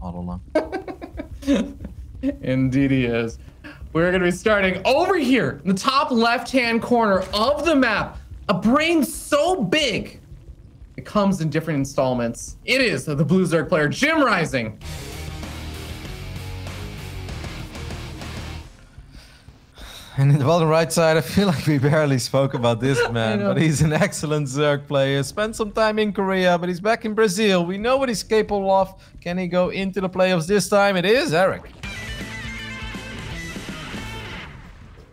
all along. Indeed he is. We're going to be starting over here in the top left-hand corner of the map. A brain so big, it comes in different installments. It is the Blue Zerg player, Jim Rising. And in the bottom right side, I feel like we barely spoke about this man, but he's an excellent Zerg player. Spent some time in Korea, but he's back in Brazil. We know what he's capable of. Can he go into the playoffs this time? It is Eric.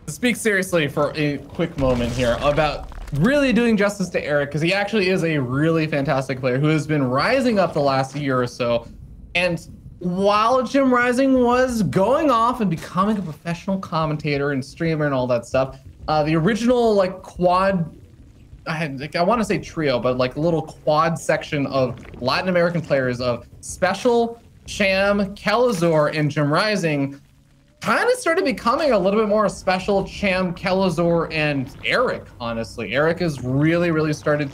To speak seriously for a quick moment here about really doing justice to Eric, because he actually is a really fantastic player who has been rising up the last year or so. And while Jim Rising was going off and becoming a professional commentator and streamer and all that stuff, the original like quad, I want to say trio, but like a little quad section of Latin American players of Special, Cham, Kelazor, and Jim Rising kind of started becoming a little bit more Special, Cham, Kelazor, and Eric, honestly. Eric has really started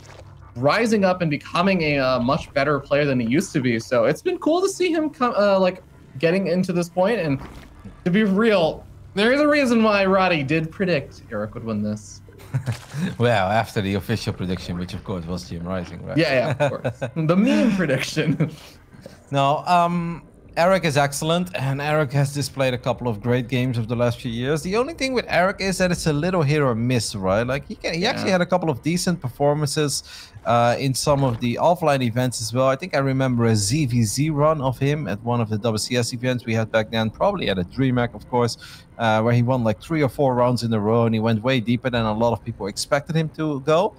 rising up and becoming a much better player than he used to be. So it's been cool to see him come, like getting into this point. And to be real, there is a reason why Roddy did predict Eric would win this. Well, after the official prediction, which of course was Jim Rising, right? Yeah, of course. The meme prediction. No, Eric is excellent, and Eric has displayed a couple of great games of the last few years. The only thing with Eric is that it's a little hit or miss, right? Like he actually had a couple of decent performances in some of the offline events as well. I think I remember a ZVZ run of him at one of the WCS events we had back then, probably at a DreamHack, of course, where he won like 3 or 4 rounds in a row, and he went way deeper than a lot of people expected him to go.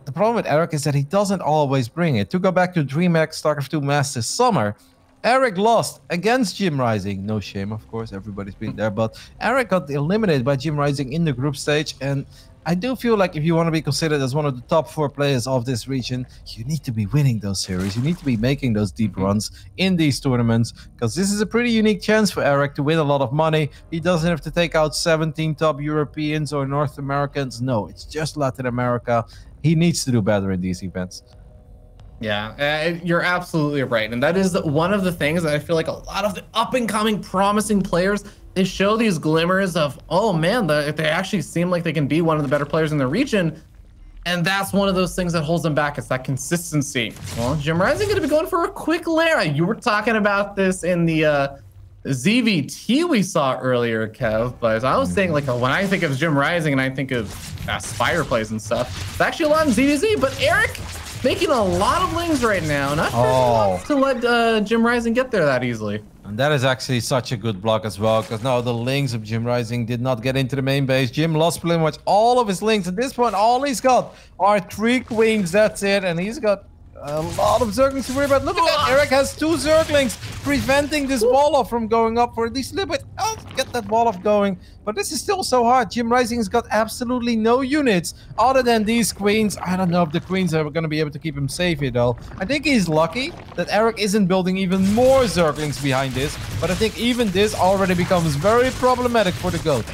The problem with Eric is that he doesn't always bring it. To go back to DreamHack StarCraft 2 Masters Summer, Eric lost against Jim Rising. No shame, of course, everybody's been there, but Eric got eliminated by Jim Rising in the group stage, and I do feel like if you want to be considered as one of the top 4 players of this region, you need to be winning those series. You need to be making those deep runs in these tournaments, because this is a pretty unique chance for Eric to win a lot of money. He doesn't have to take out 17 top Europeans or North Americans. No, it's just Latin America. He needs to do better in these events. Yeah, you're absolutely right. And that is one of the things that I feel like a lot of the up-and-coming promising players, they show these glimmers of, oh man, they actually seem like they can be one of the better players in the region. And that's one of those things that holds them back. It's that consistency. Well, Jim Rising going to be going for a quick Lara. You were talking about this in the ZVT we saw earlier, Kev, but I was saying, like, when I think of Jim Rising and I think of Spire plays and stuff, it's actually a lot in ZVZ, but Eric making a lot of lings right now. Not sure to let Jim Rising get there that easily. And that is actually such a good block as well, because now the lings of Jim Rising did not get into the main base. Jim lost pretty much all of his lings. At this point, all he's got are 3 queens. That's it. And he's got a lot of Zerglings to worry about. Look at that. Eric has 2 Zerglings preventing this wall off from going up for at least a little bit. Oh, get that wall off going. But this is still so hard. Jim Rising's got absolutely no units other than these queens. I don't know if the queens are going to be able to keep him safe here, though. I think he's lucky that Eric isn't building even more Zerglings behind this. But I think even this already becomes very problematic for the GOAT.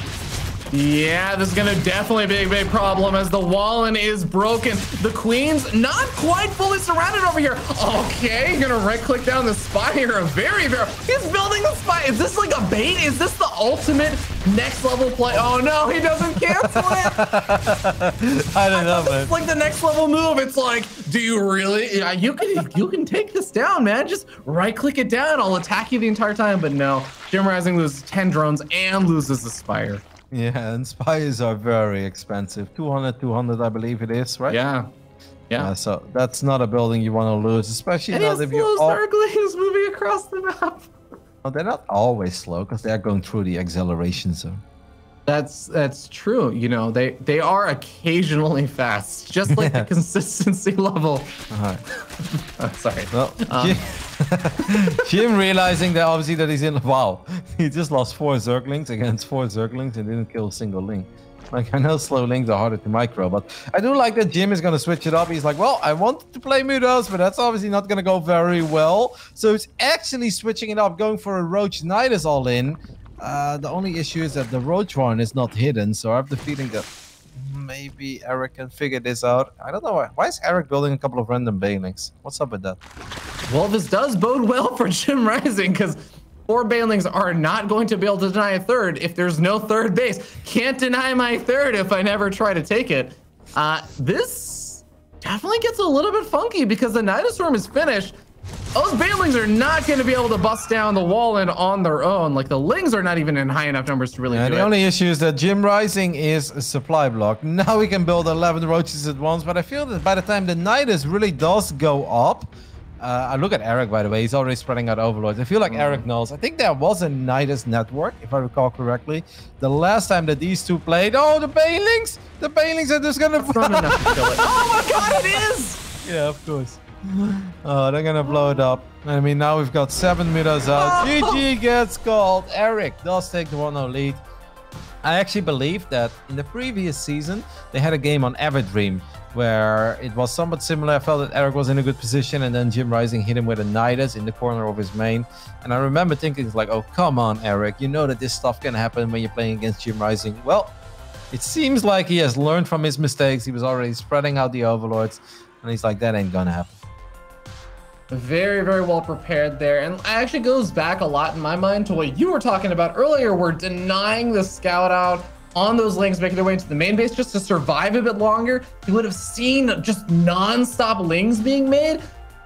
Yeah, this is going to definitely be a big problem as the Wallen is broken. The Queen's not quite fully surrounded over here. Okay, you're going to right-click down the Spire. He's building the Spire. Is this like a bait? Is this the ultimate next-level play? Oh, no, he doesn't cancel it. I don't know, man. It's like the next-level move. It's like, do you really? Yeah, you can take this down, man. Just right-click it down. I'll attack you the entire time. But no, Jim Rising loses 10 drones and loses the Spire. Yeah, and Spires are very expensive. 200, I believe it is, right? Yeah. So that's not a building you want to lose, especially and not if you're Zerglings moving across the map. Well, they're not always slow because they're going through the acceleration zone. That's true. You know, they are occasionally fast, just like the consistency level. Sorry. Well, Jim realizing that obviously that he's in. Wow, he just lost 4 Zerglings against 4 Zerglings and didn't kill a single Ling. Like, I know slow Lings are harder to micro, but I do like that Jim is going to switch it up. He's like, well, I wanted to play Mudos, but that's obviously not going to go very well. So he's actually switching it up, going for a Roach Nidus all in. The only issue is that the Roach one is not hidden, so I have the feeling that maybe Eric can figure this out. I don't know why is Eric building a couple of random Banelings? What's up with that? Well, this does bode well for Jim Rising, because 4 Banelings are not going to be able to deny a third if there's no third base. Can't deny my third if I never try to take it. This definitely gets a little bit funky because the Nidostorm is finished. Those Banelings are not going to be able to bust down the wall in on their own. Like, the Lings are not even in high enough numbers to really do it. The only issue is that Jim Rising is a supply block. Now we can build 11 roaches at once, but I feel that by the time the Nidus really does go up, I look at Eric, by the way, he's already spreading out Overlords. I feel like Eric knows. I think there was a Nidus network, if I recall correctly. The last time that these two played, oh, the Banelings! The Banelings are just gonna... That's not enough to kill it. Oh my god, it is! Yeah, of course. Oh, they're gonna blow it up. I mean, now we've got 7 meters out. GG gets called. Eric does take the 1-0 lead. I actually believe that in the previous season, they had a game on Everdream where it was somewhat similar. I felt that Eric was in a good position, and then Jim Rising hit him with a Nidus in the corner of his main. And I remember thinking, like, oh, come on, Eric. You know that this stuff can happen when you're playing against Jim Rising. Well, it seems like he has learned from his mistakes. He was already spreading out the Overlords, and he's like, that ain't gonna happen. Very, very well prepared there. And it actually goes back a lot in my mind to what you were talking about earlier. We're denying the scout out on those Lings making their way into the main base just to survive a bit longer. You would have seen just non-stop Lings being made.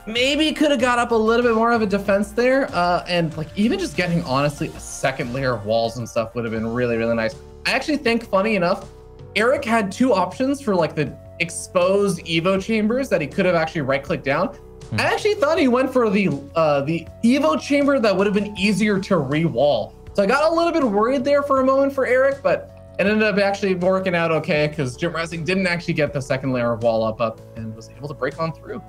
Maybe could have got up a little bit more of a defense there. And like even just getting, honestly, a second layer of walls and stuff would have been really, really nice. I actually think, funny enough, Eric had 2 options for like the exposed Evo chambers that he could have actually right-clicked down. I actually thought he went for the Evo chamber that would have been easier to re-wall. So I got a little bit worried there for a moment for Eric, but it ended up actually working out okay because Jim Rising didn't actually get the second layer of wall up and was able to break on through.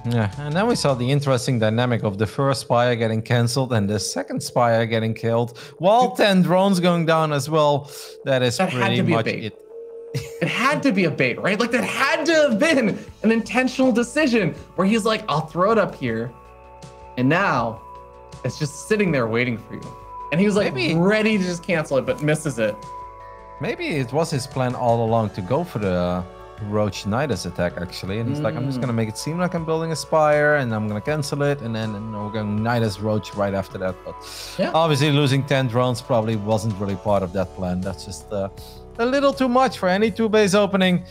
Yeah, and then we saw the interesting dynamic of the first Spire getting cancelled and the second Spire getting killed, while 10 drones going down as well. That pretty much it. It had to be a bait, right? Like that had to have been an intentional decision where he's like, I'll throw it up here. And now it's just sitting there waiting for you. And he was like ready to just cancel it, but misses it. Maybe it was his plan all along to go for the Roach Nidus attack, actually. And he's like, I'm just going to make it seem like I'm building a Spire and I'm going to cancel it. And then we're going Nidus Roach right after that. But yeah, obviously losing 10 drones probably wasn't really part of that plan. That's just a little too much for any 2-base opening,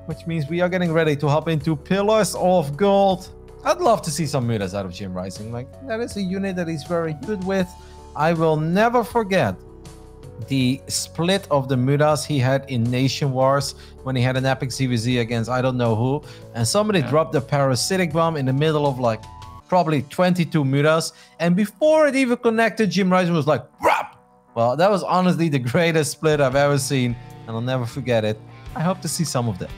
which means we are getting ready to hop into Pillars of Gold. I'd love to see some Mutas out of Jim Rising. Like, that is a unit that he's very good with. I will never forget the split of the Mutas he had in Nation Wars when he had an epic CVZ against I don't know who, and somebody dropped a parasitic bomb in the middle of like probably 22 Mutas, and before it even connected, Jim Rising was like, "Rap!" Well, that was honestly the greatest split I've ever seen, and I'll never forget it. I hope to see some of that.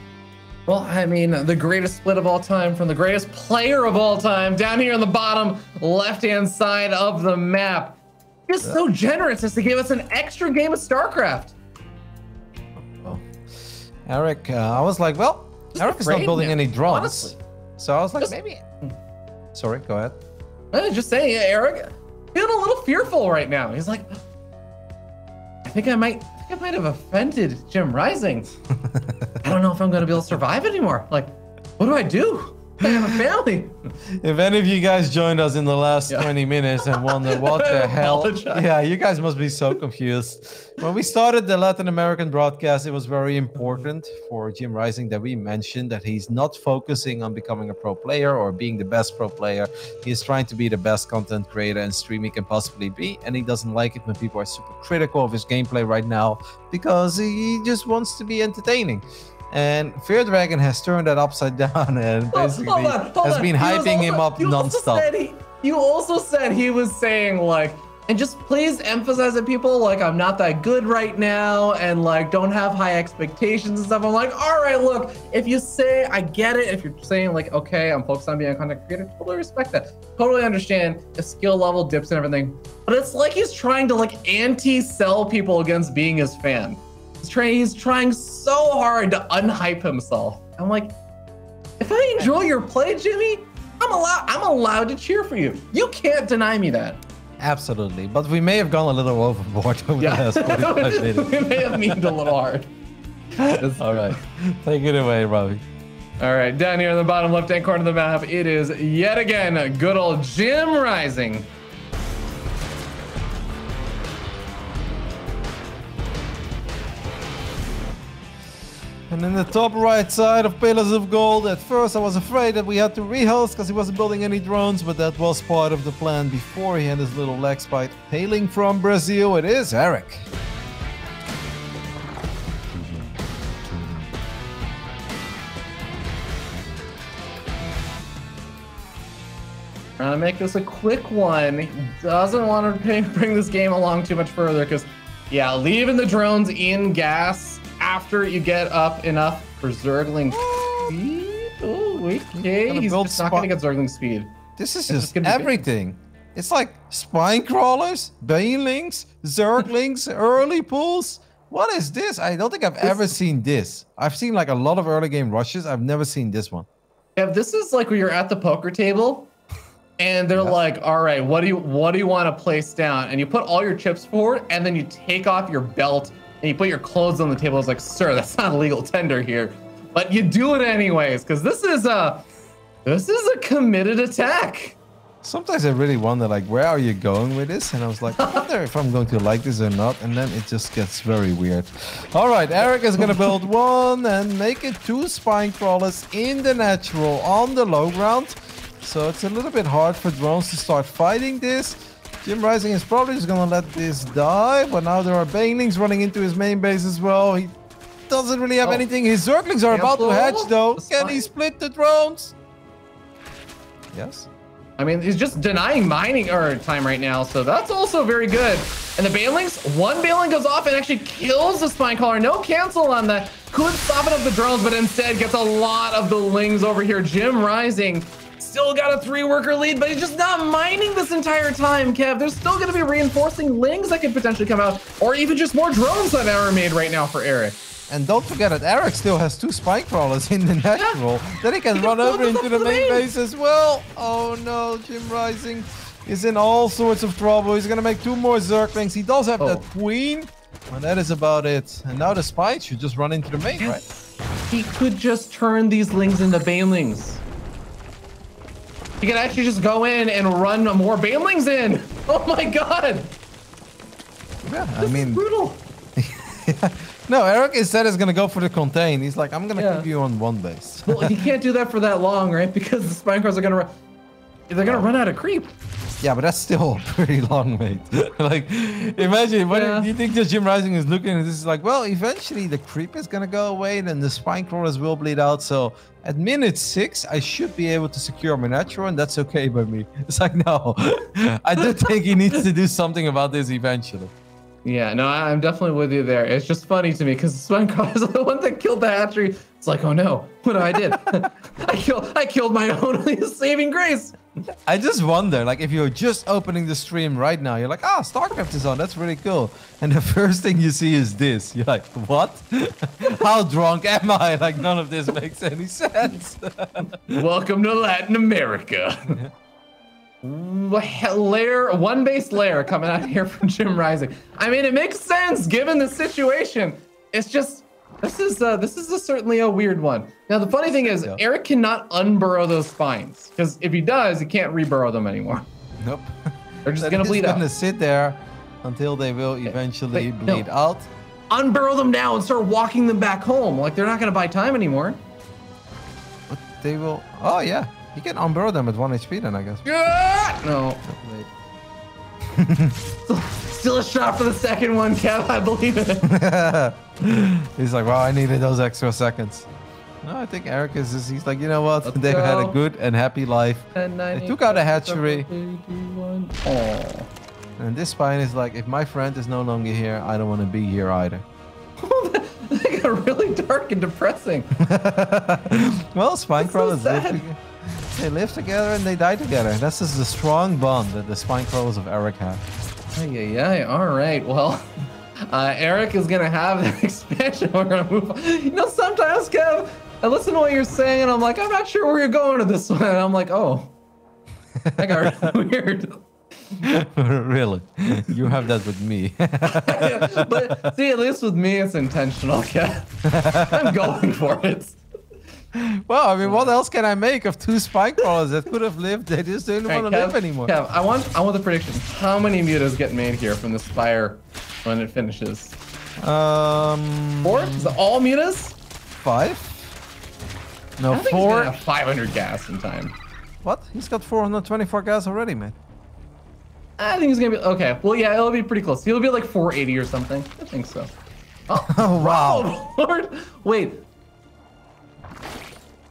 Well, I mean, the greatest split of all time from the greatest player of all time down here on the bottom left-hand side of the map. He's so generous as to give us an extra game of StarCraft. Well, Eric, I was like, well, Eric is not building any drones. Honestly. So I was like, maybe. Sorry, go ahead. I was just saying, Eric, feeling a little fearful right now. He's like, I think I might have offended Jim Rising. I don't know if I'm going to be able to survive anymore. Like, what do I do? I have a family. If any of you guys joined us in the last 20 minutes and wondered what the hell, yeah, you guys must be so confused. When we started the Latin American broadcast, it was very important for Jim Rising that we mentioned that he's not focusing on becoming a pro player or being the best pro player. He's trying to be the best content creator and streamer he can possibly be, and he doesn't like it when people are super critical of his gameplay right now because he just wants to be entertaining. And Fear Dragon has turned that upside down and basically has been hyping him up nonstop. You also said he was saying like, and just please emphasize to people like I'm not that good right now and like don't have high expectations and stuff. I'm like, all right, look, if you say I get it, if you're saying like, okay, I'm focused on being a content creator, totally respect that. Totally understand the skill level dips and everything. But it's like he's trying to like anti-sell people against being his fan. He's trying so hard to unhype himself. I'm like, if I enjoy your play, Jimmy, I'm allowed to cheer for you. You can't deny me that. Absolutely, but we may have gone a little overboard over the last 45 minutes. We may have meaned a little hard. All right, take it away, Robbie. All right, down here in the bottom left-hand corner of the map, it is yet again good old Jim Rising. And in the top right side of Pillars of Gold, at first I was afraid that we had to rehost because he wasn't building any drones, but that was part of the plan before he had his little leg spike. Hailing from Brazil, it is Eric. Trying to make this a quick one. He doesn't want to bring this game along too much further because, yeah, leaving the drones in gas after you get up enough for Zergling speed. Oh, okay. He's just not going to get Zergling speed. This is just everything. It's like spine crawlers, banelings, Zerglings, early pulls. What is this? I don't think I've ever seen this. I've seen like a lot of early game rushes. I've never seen this one. Yeah, this is like when you're at the poker table and they're like, all right, what do you want to place down? And you put all your chips forward and then you take off your belt and you put your clothes on the table. It's like, sir, that's not a legal tender here. But you do it anyways, because this is a committed attack. Sometimes I really wonder, like, where are you going with this? And I was like, I wonder if I'm going to like this or not. And then it just gets very weird. All right, Eric is going to build one and make it 2 spine crawlers in the natural on the low ground. So it's a little bit hard for drones to start fighting this. Jim Rising is probably just going to let this die. But now there are banelings running into his main base as well. He doesn't really have anything. His Zerglings are about to hatch, though. Can he split the drones? Yes. I mean, he's just denying mining time right now, so that's also very good. And the banelings, one baneling goes off and actually kills the spine crawler. No cancel on that. Could soften up the drones, but instead gets a lot of the lings over here. Jim Rising still got a 3-worker lead, but he's just not mining this entire time, Kev. There's still going to be reinforcing lings that could potentially come out, or even just more drones that are made right now for Eric. And don't forget that Eric still has 2 spine crawlers in the natural. Then he can run over into the main base as well. Oh no, Jim Rising is in all sorts of trouble. He's gonna make 2 more Zerglings. He does have that queen, and that is about it. And now the spine should just run into the main, right? He could just turn these lings into banelings. He could actually just go in and run more banelings in. Oh my god. Yeah, this is brutal. No, Eric instead is going to go for the contain. He's like, I'm going to keep you on one base. Well, he can't do that for that long, right? Because the spine crawlers are going to run. They're going to run out of creep. Yeah, but that's still a pretty long wait. Like, imagine, what do you think that Jim Rising is looking at this? Is like, well, eventually the creep is going to go away, then the spine crawlers will bleed out. So at minute 6, I should be able to secure my natural, and that's okay by me. It's like, no, I do think he needs to do something about this eventually. Yeah, no, I'm definitely with you there. It's just funny to me because the spine crawler is the one that killed the hatchery. It's like, oh no, what I did? I killed my own saving grace. I just wonder, like, if you're just opening the stream right now, you're like, ah, StarCraft is on, that's really cool. And the first thing you see is this. You're like, what? How drunk am I? Like, none of this makes any sense. Welcome to Latin America. One base lair coming out here from Jim Rising. I mean, it makes sense given the situation. It's just this is certainly a weird one. Now the funny thing is, Eric cannot unburrow those spines because if he does, he can't reburrow them anymore. Nope. They're just gonna bleed out. Gonna sit there until they will eventually bleed out. Unburrow them now and start walking them back home. Like they're not gonna buy time anymore. But they will. Oh yeah. You can unburrow them at 1 HP then, I guess. No. Still a shot for the second one, Kev. I believe it. He's like, wow, I needed those extra seconds. No, I think Eric is just, he's like, you know what? They've had a good and happy life. They took out a hatchery. And this spine is like, if my friend is no longer here, I don't want to be here either. They got really dark and depressing. Well, spine crawlers they live together and they die together. That's just a strong bond that the spine crawlers of Eric have. Yeah. All right. Well, Eric is gonna have an expansion. We're gonna move on. You know, sometimes, Kev, I listen to what you're saying, and I'm like, I'm not sure where you're going with this one. And I'm like, oh, that got really weird. Really? You have that with me. But see, at least with me, it's intentional, Kev. I'm going for it. Well, I mean, what else can I make of 2 spike crawlers that could have lived? They just don't want to live anymore. Kev, I want the prediction. How many mutas get made here from the spire when it finishes? 4? Is it all mutas? 5? No, I think 4. He's gonna have 500 gas in time. What? He's got 424 gas already, man. I think he's gonna be okay. Well, yeah, it'll be pretty close. He'll be like 480 or something. I think so. Oh, wow. Lord, wait.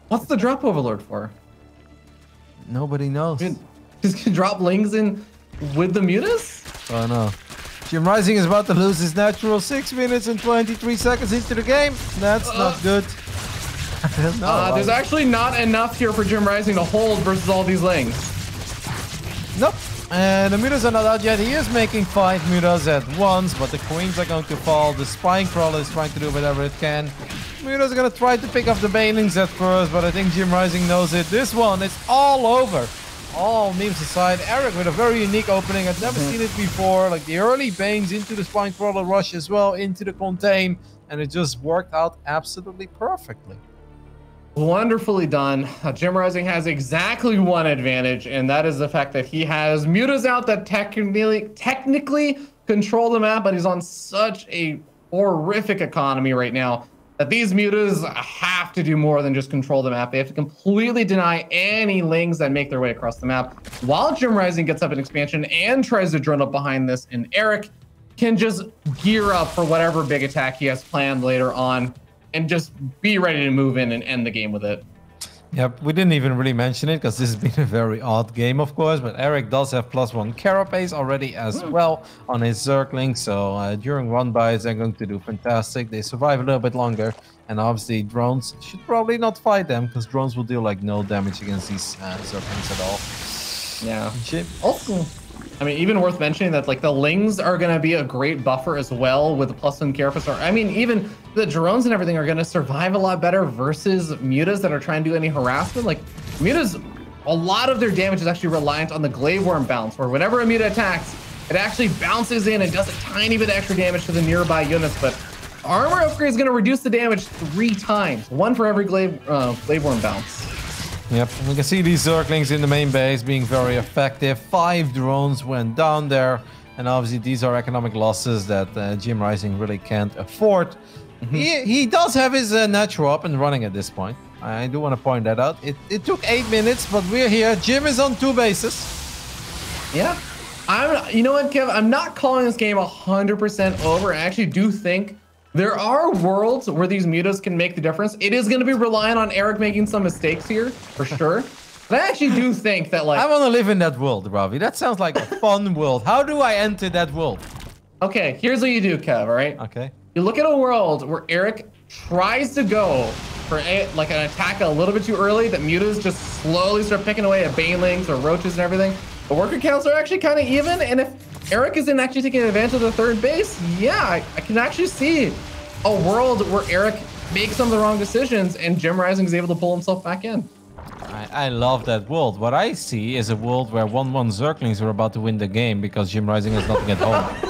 What's the drop overlord for? Nobody knows. He's gonna drop lings in with the mutas? Oh no. Jim Rising is about to lose his natural 6 minutes and 23 seconds into the game. That's not good. There's actually not enough here for Jim Rising to hold versus all these lings. Nope. And the mutas are not out yet. He is making 5 mutas at once, but the queens are going to fall. The spine crawler is trying to do whatever it can. Mutas are going to try to pick up the banelings at first, but I think Jim Rising knows it. This one is all over. All memes aside, Eric with a very unique opening. I've never seen it before. Like the early banes into the spine crawler rush as well, into the contain, and it just worked out absolutely perfectly. Wonderfully done. Jim Rising has exactly one advantage, and that is the fact that he has mutas out that technically control the map, but he's on such a horrific economy right now that these mutas have to do more than just control the map. They have to completely deny any lings that make their way across the map, while Jim Rising gets up in expansion and tries to drone up behind this, and Eric can just gear up for whatever big attack he has planned later on and just be ready to move in and end the game with it. Yep, we didn't even really mention it because this has been a very odd game, of course, but Eric does have +1 carapace already as well on his Zergling, so during run-bys they're going to do fantastic. They survive a little bit longer, and obviously drones should probably not fight them because drones will do like no damage against these Zerglings at all. Yeah. Also, I mean, even worth mentioning that like the lings are going to be a great buffer as well with the +1 carapace. I mean, even the drones and everything are going to survive a lot better versus mutas that are trying to do any harassment. Like mutas, a lot of their damage is actually reliant on the glaive worm bounce, where whenever a muta attacks, it actually bounces in and does a tiny bit of extra damage to the nearby units. But armor upgrade is going to reduce the damage 3 times, 1 for every glaive worm bounce. Yep, we can see these Zerglings in the main base being very effective. 5 drones went down there, and obviously these are economic losses that Jim Rising really can't afford. He does have his natural up and running at this point. I do want to point that out. It took 8 minutes, but we're here. Jim is on 2 bases. Yeah, you know what, Kev? I'm not calling this game 100% over. I actually do think there are worlds where these mutas can make the difference. It is going to be reliant on Eric making some mistakes here, for sure. But I actually do think that, like... I want to live in that world, Ravi. That sounds like a fun world. How do I enter that world? Okay, here's what you do, Kev, all right? Okay. You look at a world where Eric tries to go for like an attack a little bit too early, that mutas just slowly start picking away at banelings or roaches and everything. The worker counts are actually kind of even, and if Eric isn't actually taking advantage of the 3rd base, yeah, I can actually see a world where Eric makes some of the wrong decisions and Jim Rising is able to pull himself back in. I love that world. What I see is a world where 1-1 Zerglings are about to win the game because Jim Rising has nothing at home.